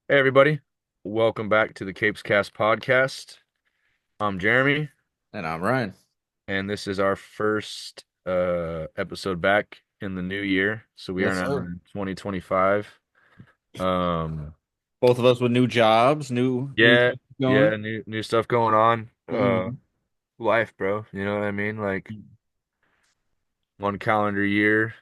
Hey everybody, welcome back to the Capes Cast podcast. I'm Jeremy, And I'm Ryan. and this is our first episode back in the new year. So we are Yes, now sir. in 2025. Um, Both of us with new jobs, new yeah, things yeah, going. new stuff going on. Mhm. Life, bro. You know what I mean? Like one calendar year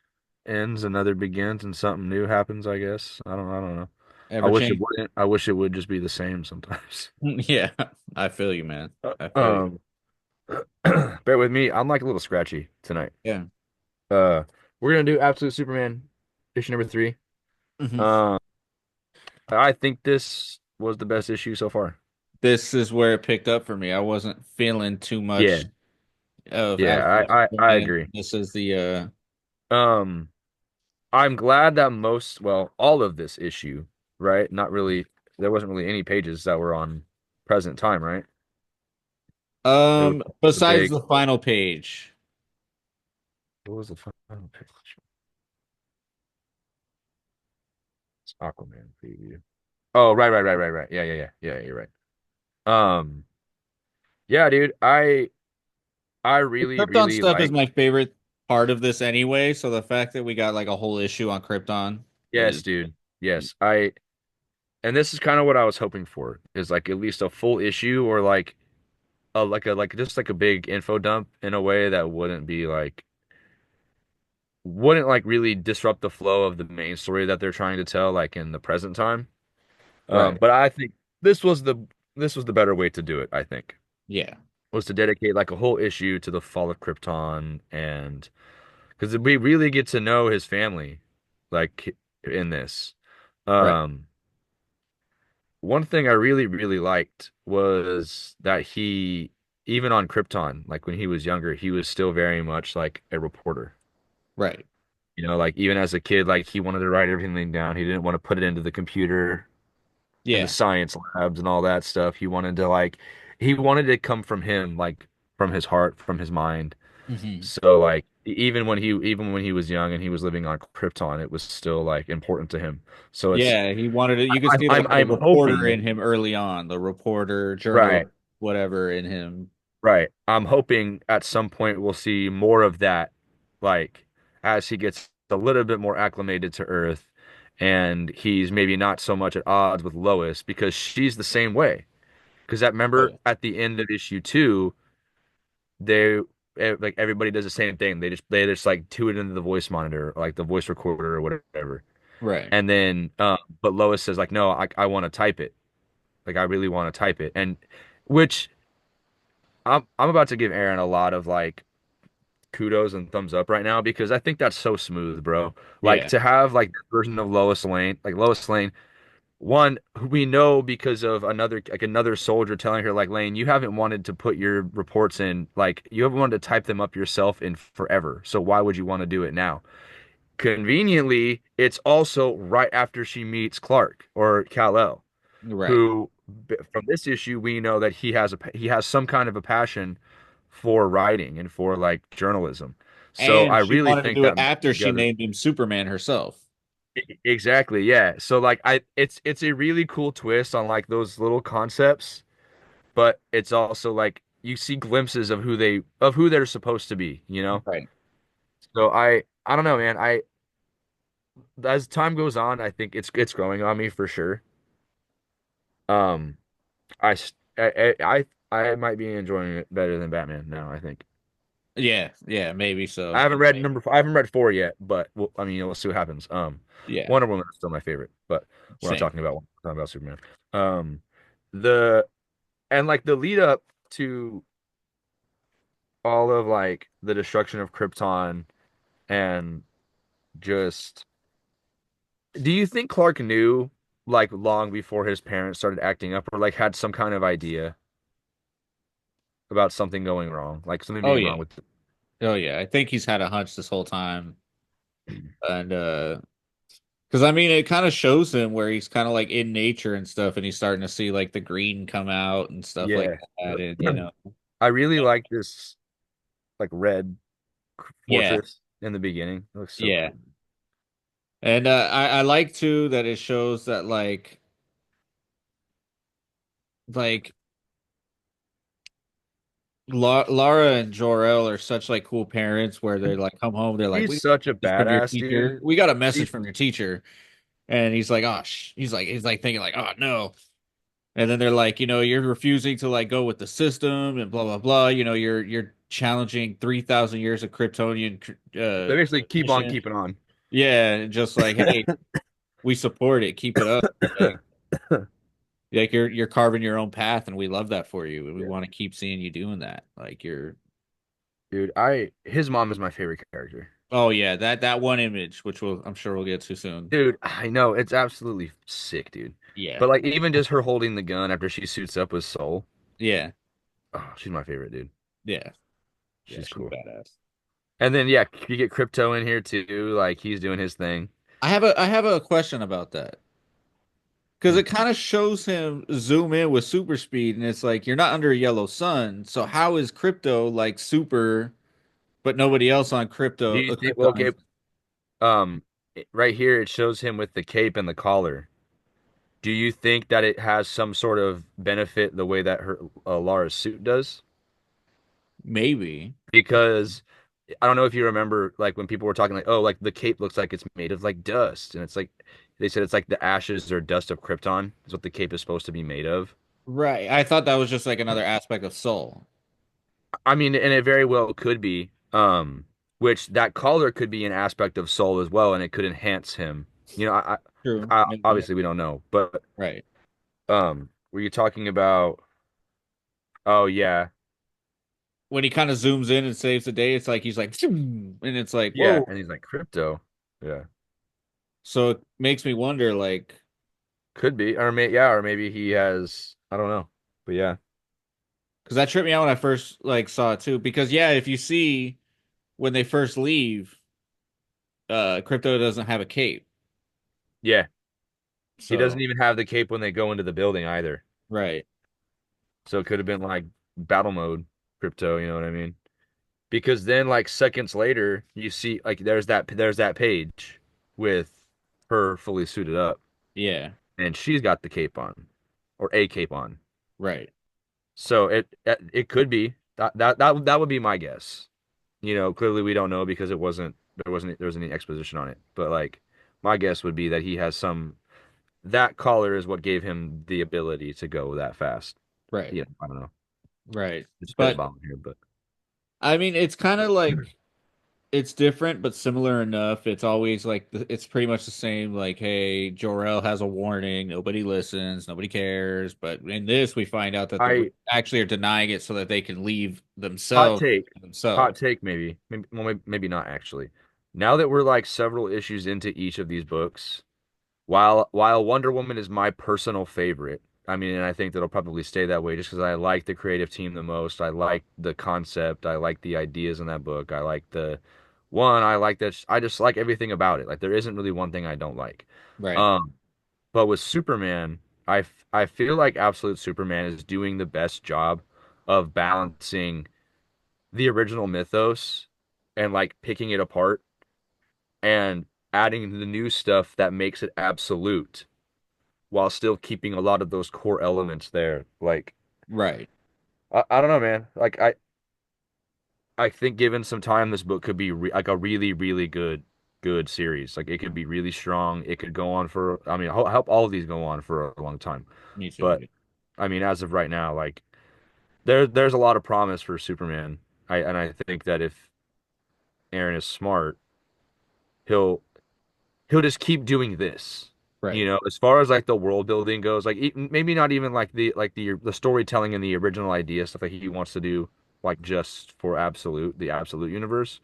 ends, another begins, and something new happens. I guess I don't know. I Ever wish it change? wouldn't. I wish it would just be the same sometimes. Yeah, I feel you, man. I feel you. Um, bear with me. I'm like a little scratchy tonight. Yeah. Uh, we're gonna do Absolute Superman issue number three. hmm Uh, I think this was the best issue so far. This is where it picked up for me. I wasn't feeling too Yeah, much of yeah, Absolute I Superman. agree. This is the Um, I'm glad that all of this issue, right? Not really, there wasn't really any pages that were on present time, right? It was the besides big. the final page. What was the final page? It's Aquaman preview. Oh, right. Yeah. You're right. Um, yeah, dude, I The really, Krypton really stuff is like. my favorite part of this anyway, so the fact that we got like a whole issue on Krypton Yes, is dude. Yes. And this is kind of what I was hoping for, is like at least a full issue or like a just like a big info dump in a way that wouldn't like really disrupt the flow of the main story that they're trying to tell like in the present time. right. But I think this was the this was the better way to do it, I think. Yeah. Was to dedicate like a whole issue to the fall of Krypton, and because we really get to know his family like in this. Right. Um One thing I really, really liked was that he, even on Krypton, like when he was younger, he was still very much like a reporter. Right. You know, like even as a kid, like he wanted to write everything down. He didn't want to put it into the computer and the Yeah. science labs and all that stuff. He wanted to come from him, like from his heart, from his mind. hmm So like even when he was young and he was living on Krypton, it was still like important to him. So it's Yeah, he wanted it. You could see like the I'm reporter hoping. in him early on, the reporter, journalist, Right. whatever in him. Right. I'm hoping at some point we'll see more of that, like as he gets a little bit more acclimated to Earth and he's maybe not so much at odds with Lois because she's the same way. Because that Oh remember yeah. at the end of issue two, they like everybody does the same thing. They just like tune it into the voice monitor, like the voice recorder or whatever. Right. And then but Lois says like, no, I want to type it. Like I really want to type it. And which I'm about to give Aaron a lot of like kudos and thumbs up right now because I think that's so smooth, bro. Like Yeah. to have like the version of Lois Lane, one who we know because of another soldier telling her like Lane, you haven't wanted to put your reports in, like you haven't wanted to type them up yourself in forever. So why would you want to do it now? Conveniently, it's also right after she meets Clark or Kal-El, Right. who from this issue we know that he has some kind of a passion for writing and for like journalism. So And I she really wanted to think do it that after she together. named him Superman herself. Exactly, yeah. So like it's a really cool twist on like those little concepts, but it's also like you see glimpses of who they're supposed to be, you know? Right. So I don't know, man. As time goes on, I think it's growing on me for sure. Um I s- I might be enjoying it better than Batman now, I think. Yeah. Yeah. Maybe so. I haven't read I haven't read four yet, but I mean, we'll see what happens. Yeah. Wonder Woman is still my favorite, but we're not Same. talking about Superman. Um, the and like the lead up to all of like the destruction of Krypton and just, do you think Clark knew like long before his parents started acting up or like had some kind of idea about something going wrong, like something Oh being yeah. wrong with Oh yeah. I think he's had a hunch this whole time, and because I mean, it kind of shows him where he's kind of like in nature and stuff, and he's starting to see like the green come out and stuff like Yeah. that, and you know. I really like this like red Yeah. fortress in the beginning. It looks so Yeah. cool. And I like too that it shows that like like Lara and Jor-El are such like cool parents where they're like come home, they're like, He's we got such a this from your badass, dude. teacher. We got a He, message from your teacher. And he's like, oh, he's like thinking like, oh no. And then they're like, you're refusing to like go with the system and blah blah blah. You're challenging 3,000 years of Kryptonian they basically keep on tradition. keeping on. Yeah, and just like, hey, we support it. Keep it up. Like you're carving your own path, and we love that for you. And we Yeah. want to keep seeing you doing that. Like you're, Dude, his mom is my favorite character. oh yeah, that one image, which I'm sure we'll get to soon. Dude, I know it's absolutely sick, dude. Yeah, But like even just her holding the gun after she suits up with Soul, yeah, oh, she's my favorite, dude. yeah, yeah. She's She's cool. badass. And then yeah, you get Crypto in here too, like he's doing his thing. I have a question about that. Because Hmm. it kind of shows him zoom in with super speed, and it's like you're not under a yellow sun. So how is Crypto like super, but nobody else on Do crypto you think well, Krypton okay, is right here it shows him with the cape and the collar. Do you think that it has some sort of benefit the way that her Lara's suit does? maybe Because I don't know if you remember, like when people were talking, like, oh, like the cape looks like it's made of like dust, and it's like they said it's like the ashes or dust of Krypton is what the cape is supposed to be made of. right. I thought that was just like another aspect of Soul. I mean, and it very well could be, which that collar could be an aspect of Soul as well, and it could enhance him. You know, True. Maybe. obviously we don't know, but Right. were you talking about? Oh yeah, When he kind of zooms in and saves the day, it's like he's like, "Zoom," and it's like, yeah, whoa. and he's like crypto, yeah, So it makes me wonder, like, could be, or yeah, or maybe he has, I don't know, but yeah, because that tripped me out when I first like saw it too. Because yeah, if you see when they first leave, Crypto doesn't have a cape. yeah. He doesn't So even have the cape when they go into the building either. right. So it could have been like battle mode crypto, you know what I mean? Because then like seconds later, you see like there's that page with her fully suited up Yeah. and she's got the cape on or a cape on. Right. So it could be that would be my guess. You know, clearly we don't know because there wasn't any exposition on it. But like my guess would be that he has some that collar is what gave him the ability to go that fast. Right. Yeah, I don't know. Right. Just But spitballing here, but I mean, it's kind of like it's different but similar enough. It's always like it's pretty much the same. Like, hey, Jor-El has a warning. Nobody listens. Nobody cares. But in this, we find out that the Greeks I actually are denying it so that they can leave hot themselves take, hot themselves. take maybe well, maybe not actually. Now that we're like several issues into each of these books, while Wonder Woman is my personal favorite, I mean, and I think that'll probably stay that way just because I like the creative team the most. I like the concept. I like the ideas in that book. I like I like that. I just like everything about it. Like there isn't really one thing I don't like. Right. Um, but with Superman, I feel like Absolute Superman is doing the best job of balancing the original mythos and like picking it apart and adding the new stuff that makes it absolute while still keeping a lot of those core elements there. Like Right. I don't know, man. Like I think given some time, this book could be like a really really good series. Like it could be really strong. It could go on for. I mean, I hope all of these go on for a long time. Me too. But I mean, as of right now, like there's a lot of promise for Superman. I think that if Aaron is smart, he'll he'll just keep doing this. Right. You know, as far as like the world building goes, like maybe not even like the storytelling and the original idea stuff that he wants to do, like just for the absolute universe.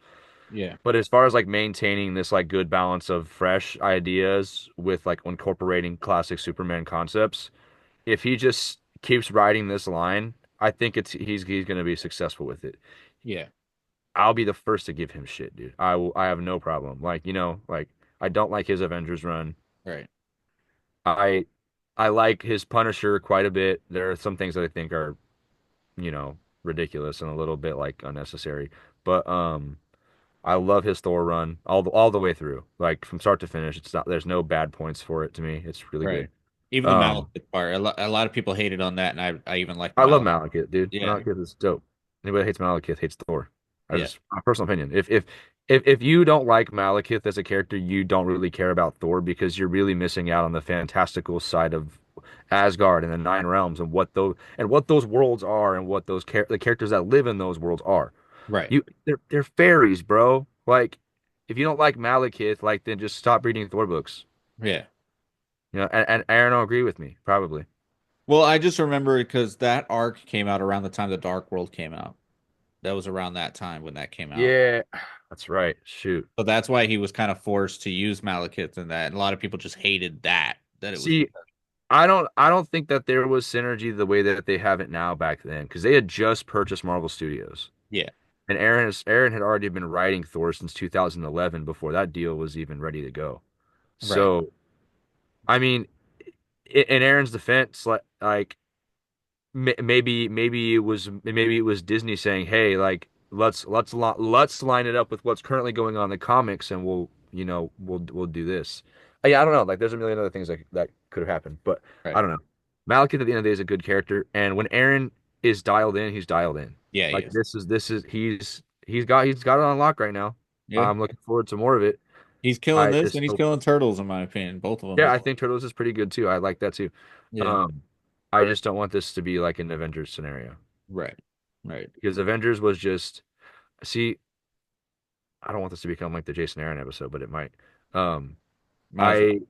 Yeah. But as far as like maintaining this like good balance of fresh ideas with like incorporating classic Superman concepts, if he just keeps riding this line, I think he's gonna be successful with it. Yeah. I'll be the first to give him shit, dude. I have no problem. Like, like I don't like his Avengers run. Right. I I like his Punisher quite a bit. There are some things that I think are, ridiculous and a little bit like unnecessary. But I love his Thor run all the way through. Like from start to finish. It's not there's no bad points for it to me. It's really Right. good. Even the Um, Malekith part, a lot of people hated on that, and I even liked I love Malekith. Malekith, dude. Yeah, Malekith is dope. Anybody that hates Malekith hates Thor. I yeah, just my personal opinion. If you don't like Malekith as a character, you don't really care about Thor because you're really missing out on the fantastical side of Asgard and the Nine Realms and what those worlds are and what the characters that live in those worlds are. right. They're fairies, bro. Like if you don't like Malekith, like then just stop reading Thor books. Yeah. And Aaron will agree with me, probably. Well, I just remember because that arc came out around the time the Dark World came out. That was around that time when that came out. Yeah, that's right. Shoot. So that's why he was kind of forced to use Malekith in that. And a lot of people just hated that, that it was. See, I don't think that there was synergy the way that they have it now back then because they had just purchased Marvel Studios. Yeah, And Aaron had already been writing Thor since 2011 before that deal was even ready to go. right. So, I mean, in Aaron's defense, like maybe it was Disney saying, "Hey, like let's line it up with what's currently going on in the comics, and we'll do this." Yeah, I don't know. Like, there's a million other things that could have happened, but I Right. don't know. Malekith at the end of the day is a good character, and when Aaron is dialed in, he's dialed in. Yeah, he Like is. he's got it on lock right now. Yeah. I'm looking forward to more of it. He's killing I this just and he's hope. killing Turtles, in my opinion. Both of them Yeah, as I well. think Turtles is pretty good too. I like that too. Yeah. Um, I just don't want this to be like an Avengers scenario Right. Right. because Avengers was just see. I don't want this to become like the Jason Aaron episode, but it might. Um, Might as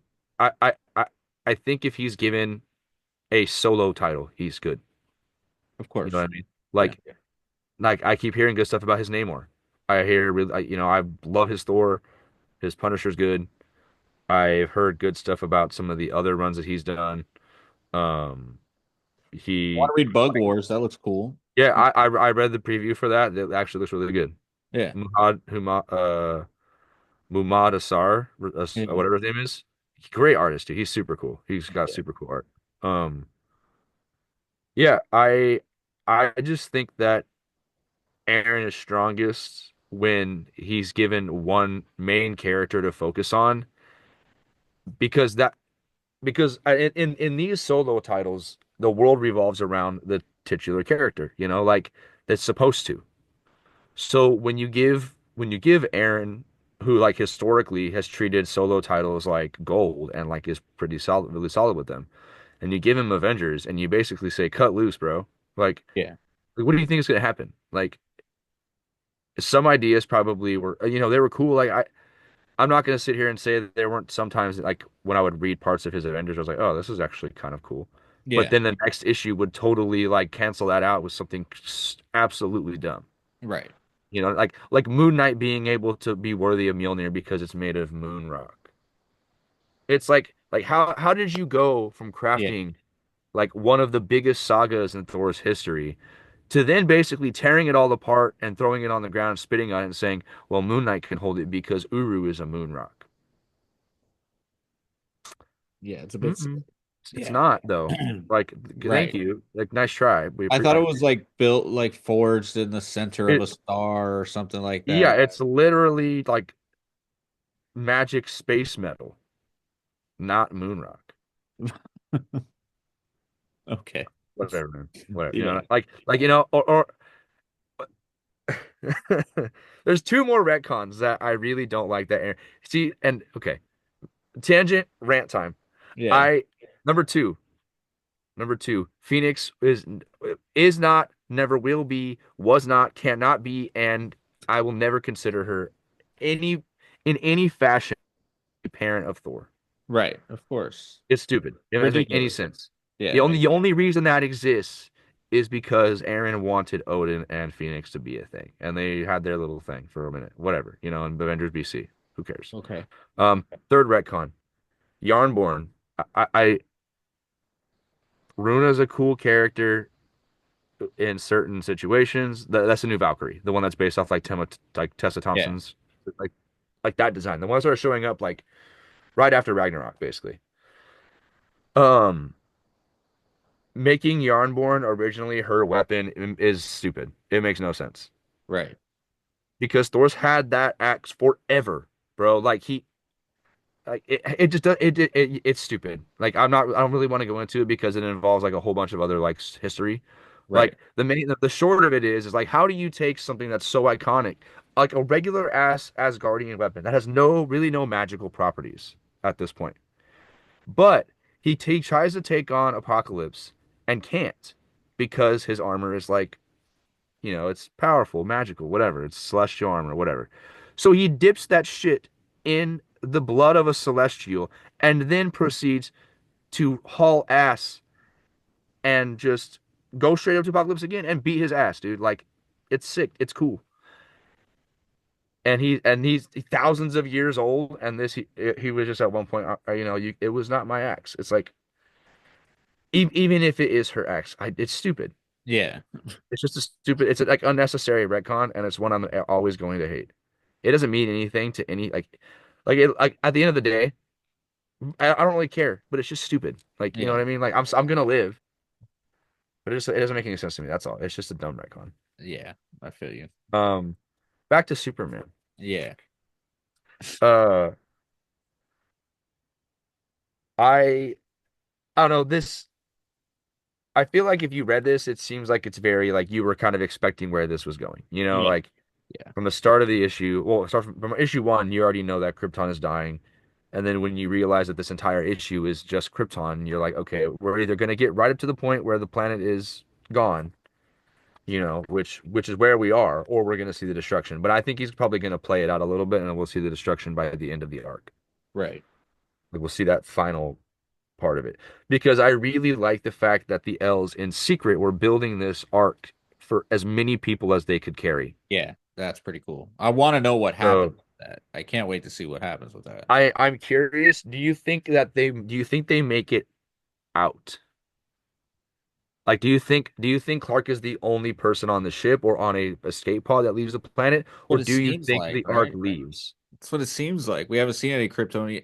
well. I, I think if he's given a solo title, he's good. Of You know what course. I mean? Yeah. Like I keep hearing good stuff about his Namor. I hear really, I love his Thor. His Punisher's good. I've heard good stuff about some of the other runs that he's done. Um, Want he, to read Bug Wars? That looks cool. yeah, I read the preview for that. That actually looks really good. Yeah. Mumad Asar, Yeah. whatever his name is. Great artist, dude. He's super cool. He's got Yeah. super cool art. Um, yeah, I just think that Aaron is strongest when he's given one main character to focus on because in these solo titles, the world revolves around the titular character, like that's supposed to. So when you give Aaron, who like historically has treated solo titles like gold and like is pretty solid, really solid with them, and you give him Avengers and you basically say, cut loose, bro. Like, Yeah. what do you think is gonna happen? Like some ideas probably were, they were cool. I'm not gonna sit here and say that there weren't sometimes like when I would read parts of his Avengers, I was like, oh, this is actually kind of cool. But Yeah. then the next issue would totally like cancel that out with something absolutely dumb. Right. Like Moon Knight being able to be worthy of Mjolnir because it's made of moon rock. It's like how did you go from Yeah. crafting like one of the biggest sagas in Thor's history to then basically tearing it all apart and throwing it on the ground, spitting on it and saying, "Well, Moon Knight can hold it because Uru is a moon rock." Yeah. It's a bit Mm-mm. silly. It's Yeah. not though. Like, thank Right. you. Like, nice try. I thought it was like built like forged in the center of a It, star or something like yeah, that. it's literally like magic space metal, not moon rock. Okay. Whatever, man. Whatever. Yeah. Or there's two more retcons that I really don't like that. See, and okay, tangent rant time. Yeah. I number two, number two, Phoenix is not, never will be, was not, cannot be, and I will never consider her any in any fashion a parent of Thor. Right. Of course. It's stupid. It doesn't make any Ridiculous. sense. Yeah. The It only makes the only reason that exists is because Aaron wanted Odin and Phoenix to be a thing, and they had their little thing for a minute. Whatever, in Avengers BC. Who cares? okay. Third retcon, Yarnborn. I Runa's a cool character in certain situations. That's a new Valkyrie, the one that's based off like Tessa Yeah. Thompson's, like like that design. The ones that are showing up like right after Ragnarok, basically. Um, Making Yarnborn originally her weapon is stupid. It makes no sense Right. because Thor's had that axe forever, bro. Like like it just does it's stupid. Like I don't really want to go into it because it involves like a whole bunch of other like history. Right. Like the short of it is like how do you take something that's so iconic, like a regular ass Asgardian weapon that has no magical properties at this point, but he tries to take on Apocalypse and can't because his armor is like, it's powerful, magical, whatever. It's celestial armor, whatever. So he dips that shit in the blood of a celestial and then proceeds to haul ass and just go straight up to Apocalypse again and beat his ass, dude. Like, it's sick. It's cool. And he's thousands of years old, and he was just at one point, it was not my axe. It's like even if it is her axe, it's stupid. Yeah. It's just a stupid. It's like unnecessary retcon, and it's one I'm always going to hate. It doesn't mean anything to any like at the end of the day, I don't really care, but it's just stupid. Like you know Yeah. what I mean? Like I'm gonna live, but it doesn't make any sense to me. That's all. It's just a dumb retcon. Yeah. I feel you. Um, back to Superman. Yeah. Uh, I I don't know this. I feel like if you read this, it seems like it's very like you were kind of expecting where this was going. Yeah. Like Yeah. from the start of the issue, well, start from issue one, you already know that Krypton is dying. And then when you realize that this entire issue is just Krypton, you're like, okay, we're either going to get right up to the point where the planet is gone, which is where we are, or we're going to see the destruction. But I think he's probably going to play it out a little bit, and we'll see the destruction by the end of the arc. Right. Like we'll see that final part of it because I really like the fact that the L's in secret were building this arc for as many people as they could carry. Yeah. That's pretty cool. I want to know what happens So with that. I can't wait to see what happens with that. I'm curious, do you think they make it out? Like do you think Clark is the only person on the ship or on a escape pod that leaves the planet, or What it do you seems think like, the arc right? leaves? That's what it seems like. We haven't seen any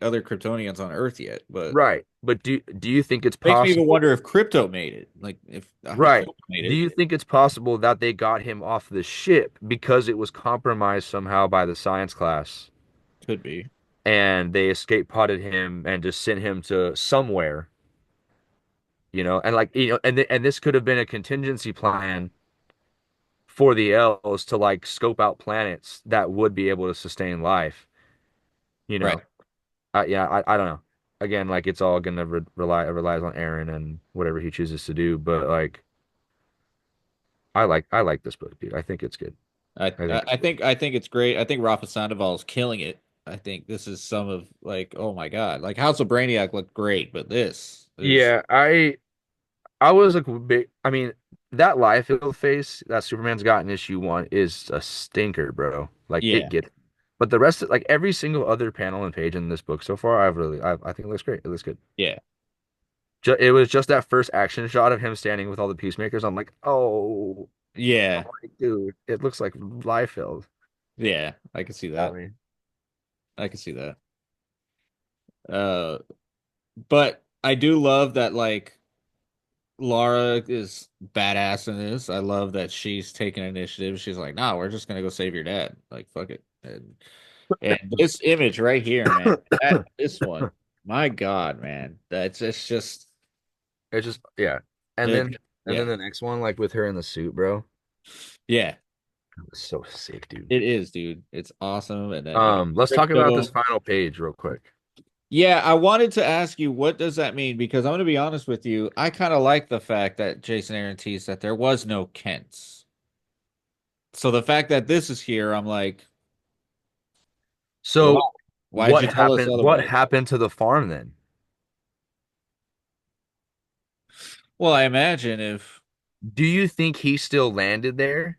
other Kryptonians on Earth yet, but Right. But do you think it's makes me even possible? wonder if Crypto made it. Like if I hope Right. Crypto made Do it. you think it's possible that they got him off the ship because it was compromised somehow by the science class Could be. and they escape potted him and just sent him to somewhere, and like, and this could have been a contingency plan for the L's to like scope out planets that would be able to sustain life, you Right. know. Yeah, I don't know. Again, like it's all gonna relies on Aaron and whatever he chooses to do, but like I like this book, dude. I think it's good. I think it's good. I think it's great. I think Rafa Sandoval is killing it. I think this is some of like, oh my God. Like House of Brainiac looked great, but this is Yeah, I was like big. I mean, that Liefeld face that Superman's got in issue one is a stinker, bro. Like it yeah. gets, but the rest of like every single other panel and page in this book so far, I think it looks great. It looks good. Yeah. It was just that first action shot of him standing with all the peacemakers. I'm like, oh, Yeah. dude, it looks like Liefeld. Yeah. I can see I that. mean, I can see that. Uh but I do love that like Laura is badass in this. I love that she's taking initiative. She's like, "Nah, we're just gonna go save your dad. Like, fuck it." And this image right here, man. This one, my God, man. That's it's just it's just yeah. And it. then Yeah, the next one, like with her in the suit, bro, yeah. it was so sick, dude. It is, dude. It's awesome. And then you got Let's talk about this crypto. final page real quick. Yeah, I wanted to ask you, what does that mean? Because I'm going to be honest with you, I kind of like the fact that Jason Aaron teased that there was no Kents. So the fact that this is here, I'm like, why? So Why'd you tell us What otherwise? happened to the farm then? Well, I imagine if, Do you think he still landed there?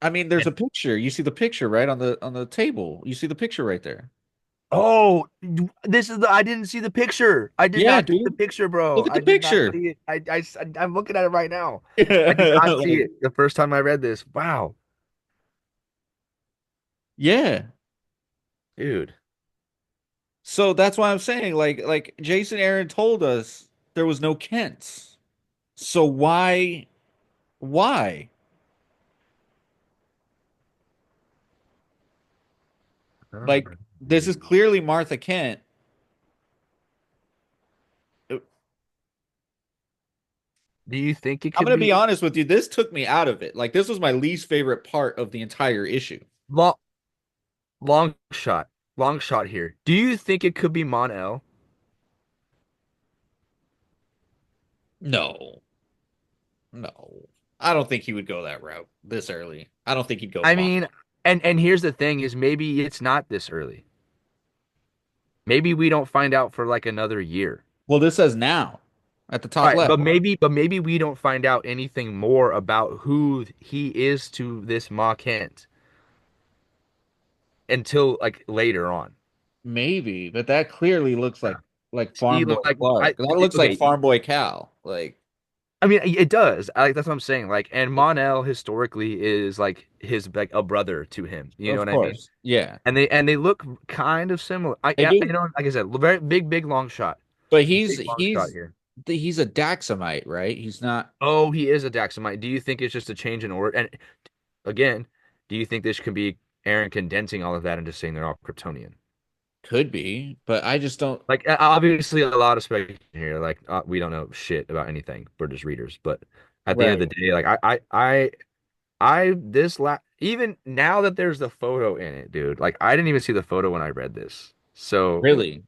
I mean, there's a picture. You see the picture right on the table. You see the picture right there. Oh, I didn't see the picture. I did Yeah, not see the dude. picture, bro. Look at I the did not picture. see it. I'm looking at it right now. I did not see Like, it the first time I read this. Wow, yeah. dude. So that's why I'm saying, like Jason Aaron told us there was no Kents. So why? I don't Like know. this is clearly Martha Kent. Do you think it I'm could gonna be be honest with you. This took me out of it. Like this was my least favorite part of the entire issue. long long shot? Long shot here. Do you think it could be Mon-El? No, no, I don't think he would go that route this early. I don't think he'd go I Mon. mean, and here's the thing is maybe it's not this early. Maybe we don't find out for like another year. Well, this says now at the top Right, left. but maybe we don't find out anything more about who he is to this Ma Kent until like later on. Maybe, but that clearly looks like He Farm Boy looked like Clark. That looks like okay. Farm Boy Cal. Like I mean, it does. That's what I'm saying. Like, and Mon-El historically is like his like a brother to him. You know of what I mean? course. Yeah, And they look kind of similar. they You do. know, like I said, very big long shot, But he's big long shot he's here. he's a Daxamite, right? He's not. Oh, he is a Daxamite. Do you think it's just a change in order? And again, do you think this can be Aaron condensing all of that into saying they're all Kryptonian? Could be, but I just don't. Like obviously a lot of speculation here. Like we don't know shit about anything. We're just readers. But at the end of Right. the day, like I this la even now that there's the photo in it, dude. Like I didn't even see the photo when I read this. So Really?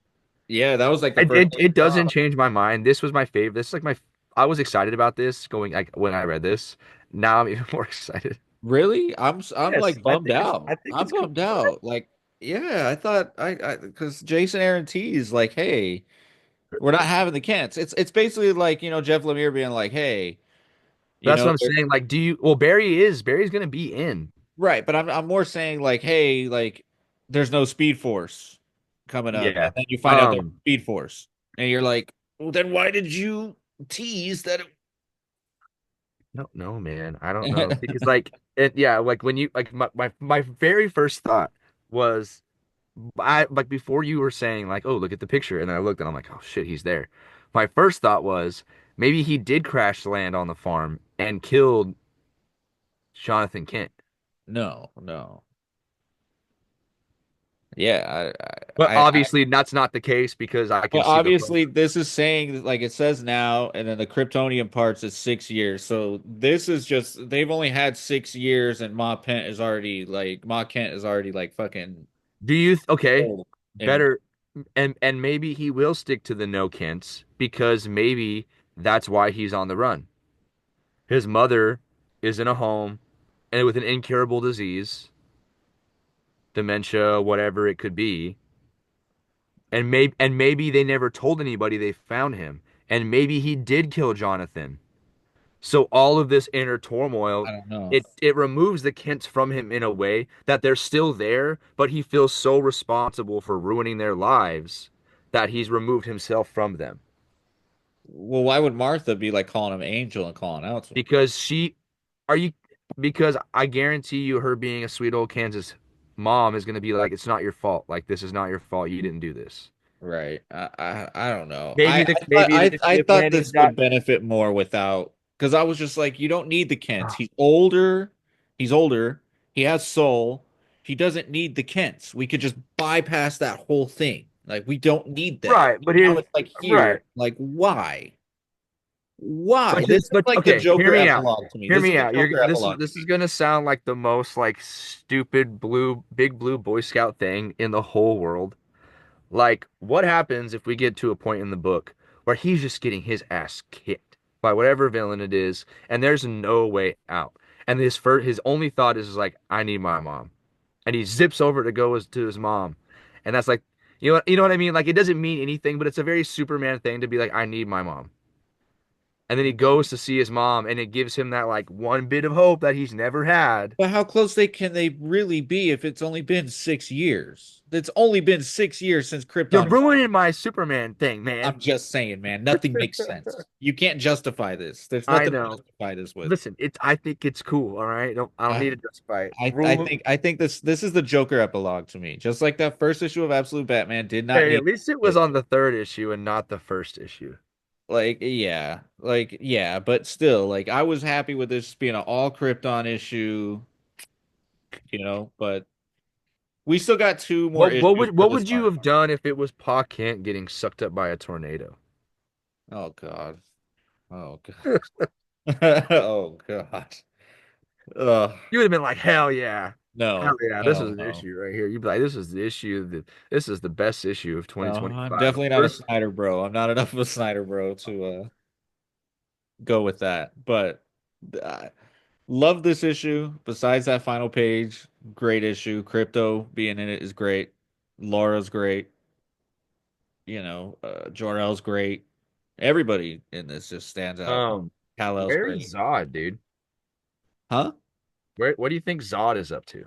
Yeah, that was like the it first it, thing it I saw. doesn't change my mind. This was my favorite. This is like my I was excited about this going like when I read this. Now I'm even more excited. Really? I'm Yes, like I bummed think it's I out. think I'm it's cool. bummed out. Like, yeah, I thought I because Jason Aaron T is like, hey, we're not having the Kents. It's basically like, Jeff Lemire being like, hey, That's what I'm there, saying. Like, do you? Well, Barry's gonna be in. right, but I'm more saying like, hey, like there's no Speed Force coming up. Yeah. And then you find out there's Um. Speed Force. And you're like, well, then why did you tease that No, no, man. I don't know because like it. Yeah. Like when you like my very first thought was I like before you were saying like, oh, look at the picture, and then I looked and I'm like, oh shit, he's there. My first thought was maybe he did crash land on the farm and killed Jonathan Kent. No, no. Yeah, But I obviously that's not the case because I can But see the photo. obviously, this is saying like it says now, and then the Kryptonian parts is 6 years. So this is just they've only had 6 years, and Ma Kent is already like fucking Do you okay? old. And Better and maybe he will stick to the no Kents because maybe that's why he's on the run. His mother is in a home and with an incurable disease, dementia, whatever it could be. And maybe they never told anybody they found him. And maybe he did kill Jonathan. So all of this inner turmoil, I don't know. it removes the Kents from him in a way that they're still there, but he feels so responsible for ruining their lives that he's removed himself from them. Well, why would Martha be like calling him Angel and calling out to him? Because she, are you, because I guarantee you, her being a sweet old Kansas mom is going to be like, it's not your fault. Like, this is not your fault. You didn't do this. Right. I don't know. Maybe I if thought Lanny's this not. would benefit more without because I was just like, you don't need the Kents. He's older. He's older. He has soul. He doesn't need the Kents. We could just bypass that whole thing. Like we don't need that. Right, but Now here's it's like right. here. Like why? Why? But This is like the okay, hear Joker me out. epilogue to me. Hear This is me the out. Joker This is epilogue to this is me. gonna sound like the most like stupid big blue Boy Scout thing in the whole world. Like, what happens if we get to a point in the book where he's just getting his ass kicked by whatever villain it is, and there's no way out? And his only thought is like, I need my mom, and he zips over to go to his mom, and that's like, you know what I mean? Like, it doesn't mean anything, but it's a very Superman thing to be like, I need my mom. And then he goes to see his mom, and it gives him that like one bit of hope that he's never had. But how close can they really be if it's only been 6 years? It's only been 6 years since You're Krypton. ruining my Superman thing, man. I'm just saying, man, nothing makes sense. You can't justify this. There's I nothing to know. justify this with. Listen, I think it's cool. All right, I don't I need to justify it. I think this is the Joker epilogue to me. Just like that first issue of Absolute Batman did not Hey, need at least it was it. on the third issue and not the first issue. Yeah, but still, like I was happy with this being an all Krypton issue, but We still got two more What issues would for what this would you arc. have done if it was Pa Kent getting sucked up by a tornado? Oh God. Oh God. Oh God. Ugh. You would have been like, hell yeah. Hell No. yeah, this is Hell an no. issue right here. You'd be like, this is the issue that this is the best issue of No, I'm 2025. definitely not a First, Snyder bro. I'm not enough of a Snyder bro to go with that. But uh, love this issue. Besides that final page, great issue. Crypto being in it is great. Laura's great. Jor-El's great. Everybody in this just stands out. um, Kal-El's where great. is Zod, dude? Huh? Where what do you think Zod is up to?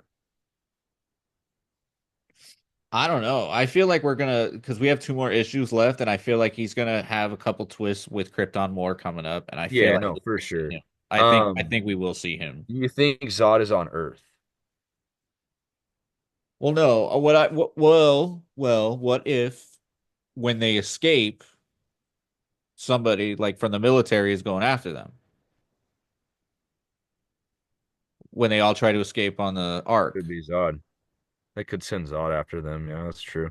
I don't know. I feel like we're gonna because we have two more issues left, and I feel like he's gonna have a couple twists with Krypton More coming up, and I feel Yeah, like no, we for will see sure. him. I Um, think we will see him. you think Zod is on Earth? Well, no. What if when they escape, somebody like from the military is going after them when they all try to escape on the Ark? Could be Zod. They could send Zod after them. Yeah, that's true.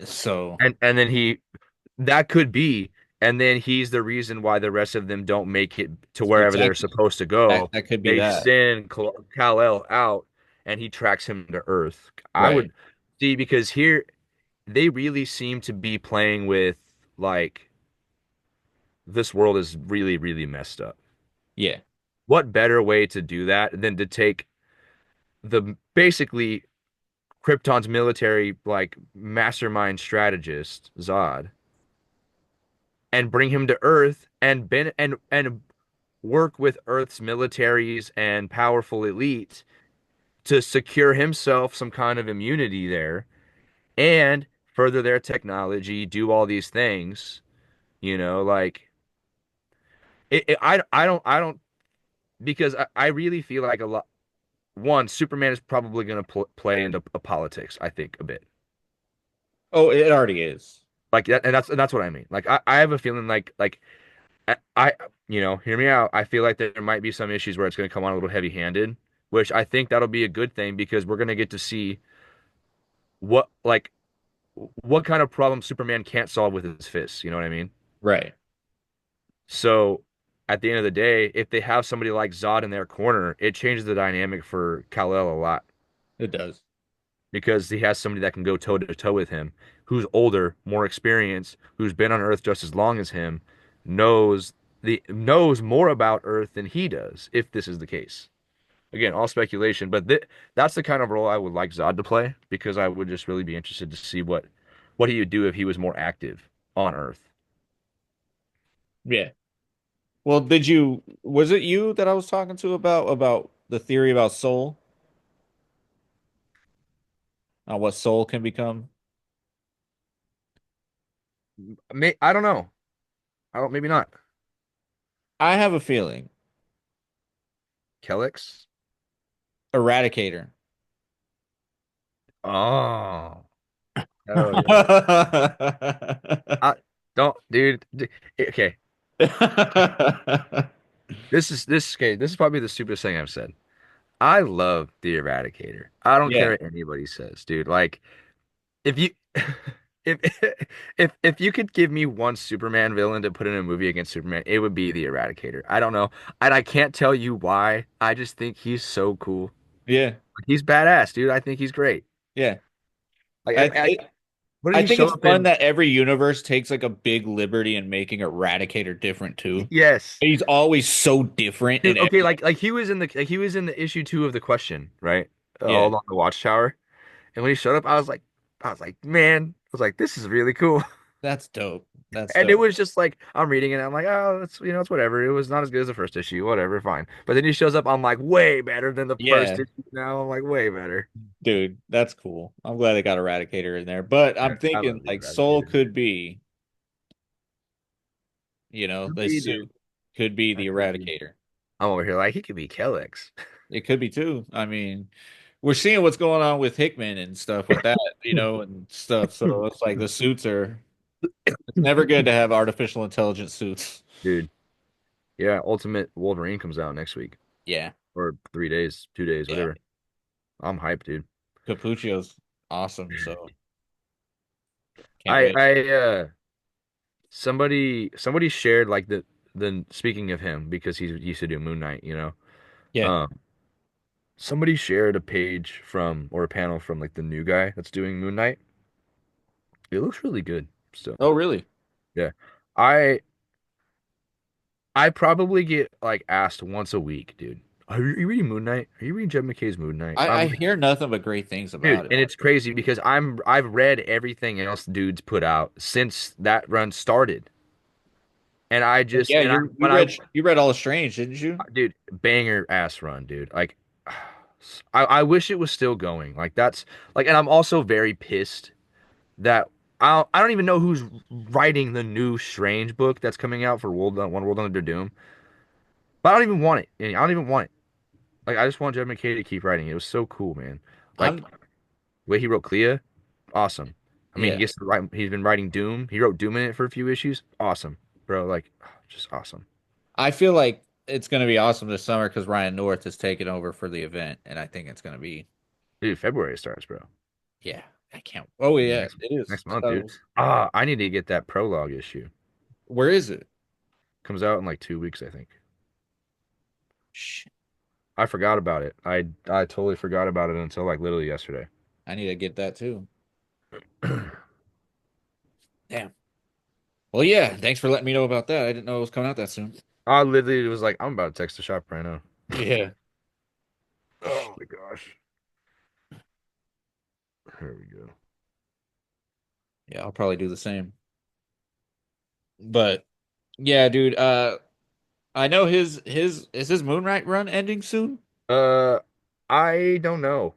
So And then he that could be, and then he's the reason why the rest of them don't make it to wherever they're exactly supposed to that go. that could be They that. send Kal-El out, and he tracks him to Earth. I Right. would see because here they really seem to be playing with like this world is really, really messed up. Yeah. What better way to do that than to take the basically Krypton's military like mastermind strategist Zod and bring him to Earth and work with Earth's militaries and powerful elite to secure himself some kind of immunity there and further their technology, do all these things, like I don't because I really feel like a lot one Superman is probably going to play into politics, I think a bit. Oh, it already is. Like that, and that's what I mean. Like I have a feeling like I hear me out. I feel like there might be some issues where it's going to come on a little heavy-handed, which I think that'll be a good thing because we're going to get to see what like what kind of problem Superman can't solve with his fists. You know what I mean? Right. So at the end of the day, if they have somebody like Zod in their corner, it changes the dynamic for Kal-El a lot It does. because he has somebody that can go toe to toe with him, who's older, more experienced, who's been on Earth just as long as him, knows more about Earth than he does, if this is the case. Again, all speculation, but that's the kind of role I would like Zod to play because I would just really be interested to see what he would do if he was more active on Earth. Yeah. Well, was it you that I was talking to about the theory about soul, what soul can become? I don't know. I don't. Maybe not. I have a feeling Kellex. Eradicator. Oh, hell yeah. I don't, dude. Okay, okay. This is probably the stupidest thing I've said. I love the Eradicator. I don't care Yeah. what anybody says, dude. Like, if you if if you could give me one Superman villain to put in a movie against Superman, it would be the Eradicator. I don't know, and I can't tell you why. I just think he's so cool. Yeah. He's badass, dude. I think he's great. Yeah. Like, I it, what did I he think show it's up fun in? that every universe takes like a big liberty in making Eradicator different too. Yes. He's always so different in Dude, okay, every. like he was in the issue 2 of the Question, right? All Yeah. along the Watchtower. And when he showed up, I was like, man, I was like, this is really cool. That's dope. That's And it dope. was just like I'm reading it, I'm like, oh, it's whatever. It was not as good as the first issue, whatever, fine. But then he shows up, I'm like, way better than the first Yeah. issue. Now I'm like, way better. Dude, that's cool. I'm glad they got Eradicator in there. But Yeah, I'm I thinking love the like Soul Eradicator. could be, Could the be, dude. suit could be the That could be. Eradicator. I'm over here like he could be Kellex. It could be too. I mean, we're seeing what's going on with Hickman and stuff with that, and stuff. So it's like the suits are, it's never good to have artificial intelligence suits. Dude, yeah, Ultimate Wolverine comes out next week Yeah. or 3 days, 2 days, Yeah. whatever. I'm hyped, dude. Capuchos. awesome. So can't I wait. I somebody shared like the speaking of him because he used to do Moon Knight, you know. Yeah. Um Somebody shared a page from or a panel from like the new guy that's doing Moon Knight. It looks really good still. Oh, really? Yeah. I I probably get like asked once a week, dude. Are you reading Moon Knight? Are you reading Jed McKay's Moon Knight? I'm I like, hear nothing but great things dude, about it. and it's crazy because I've read everything else dude's put out since that run started. And I just Yeah, and I you when I you read All Strange, didn't you? dude, banger ass run, dude. Like I wish it was still going. Like that's like and I'm also very pissed that I don't even know who's writing the new Strange book that's coming out for One World Under Doom. But I don't even want it. I don't even want it. Like I just want Jed McKay to keep writing. It was so cool, man. Like I'm the way he wrote Clea, awesome. I mean, he yeah. gets to write. He's been writing Doom. He wrote Doom in it for a few issues. Awesome, bro. Like just awesome. I feel like it's gonna be awesome this summer because Ryan North is taking over for the event, and I think it's gonna be Dude, February it starts, bro. yeah. I can't. Oh yeah, Next it is. next month, dude. I need to get that prologue issue. Where is it? Comes out in like 2 weeks, I think. Shit, I forgot about it. I totally forgot about it until like literally yesterday. I need to get that too. Damn. Well, yeah. Thanks for letting me know about that. I didn't know it was coming out that soon. I literally was like, I'm about to text the shop right now. Yeah. Oh my gosh. Here we go. Yeah, I'll probably do the same. But yeah, dude. I know his is his Moonlight run ending soon? Uh, I don't know.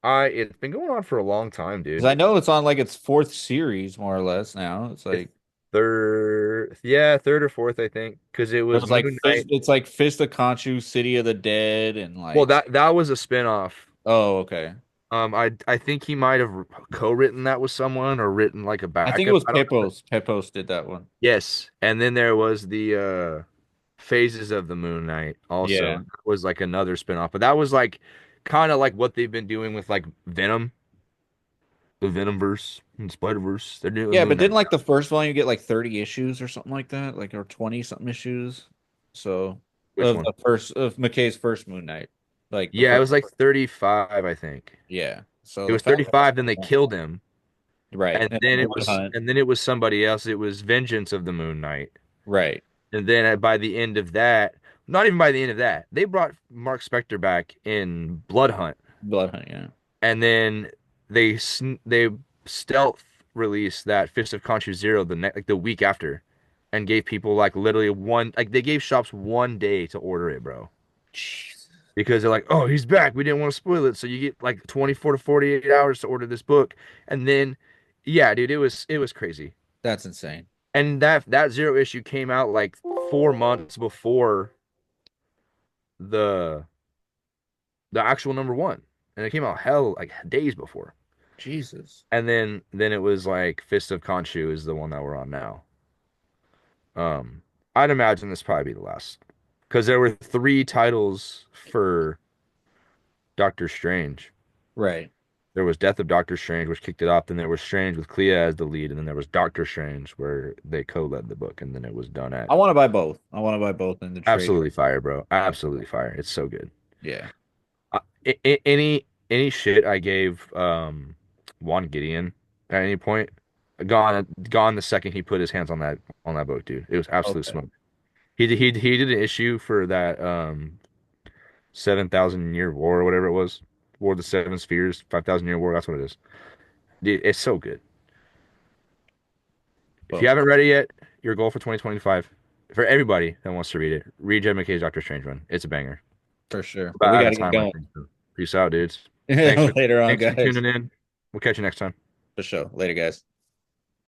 I It's been going on for a long time, Because dude. I know it's on like its fourth series, more or less now. It's It's like third or fourth, I think, because it it was was like Moon Knight. It's like Fist of Khonshu, City of the Dead, and Well, like that was a spin-off. oh, okay. I think he might have co-written that with someone or written like a I think it backup. was I don't know. Pepos. Pepos did that one. Yes, and then there was the Phases of the Moon Knight also. Yeah. That was like another spin-off, but that was like kind of like what they've been doing with like Venom, the Venomverse and Spider-Verse. They're doing Yeah, Moon but Knight. didn't like the first one you get like 30 issues or something like that? Like or 20 something issues. So Which one? of McKay's first Moon Knight. Like the Yeah, it first was like 35, I think. yeah. So It the was fact 35, then they killed him. right. And then Blood Hunt. And then it was somebody else. It was Vengeance of the Moon Knight. Right. And then by the end of that, not even by the end of that, they brought Mark Spector back in Blood Hunt. Blood Hunt, yeah. And then they stealth released that Fist of Khonshu Zero like the week after, and gave people like literally one like they gave shops 1 day to order it, bro. Jeez. Because they're like, oh, he's back. We didn't want to spoil it, so you get like 24 to 48 hours to order this book, and then, yeah, dude, it was crazy. That's insane. And that zero issue came out like 4 months before the the actual number one, and it came out hell like days before. Jesus. And then it was like Fist of Khonshu is the one that we're on now. Um, I'd imagine this probably be the last because there were three titles for Doctor Strange. Right. There was Death of Doctor Strange, which kicked it off. Then there was Strange with Clea as the lead, and then there was Doctor Strange, where they co-led the book, and then it was done at I want to buy both. I want to buy both in the trade. absolutely fire, bro. Absolutely fire. It's so good. Yeah. Any shit I gave Juan Gideon at any point, gone the second he put his hands on that book, dude. It was absolute Okay. smoke. He did an issue for that 7,000 year war or whatever it was. War of the Seven Spheres, 5,000 year war, that's what it is. Dude, it's so good. If you Boom. haven't read it yet, your goal for 2025, for everybody that wants to read it, read Jed McKay's Doctor Strange run. It's a banger. For sure. But About we out got of to get time, I going. think. So. Peace out, dudes. Thanks for Later on, thanks for guys. tuning in. We'll catch you next time. For sure. Later, guys.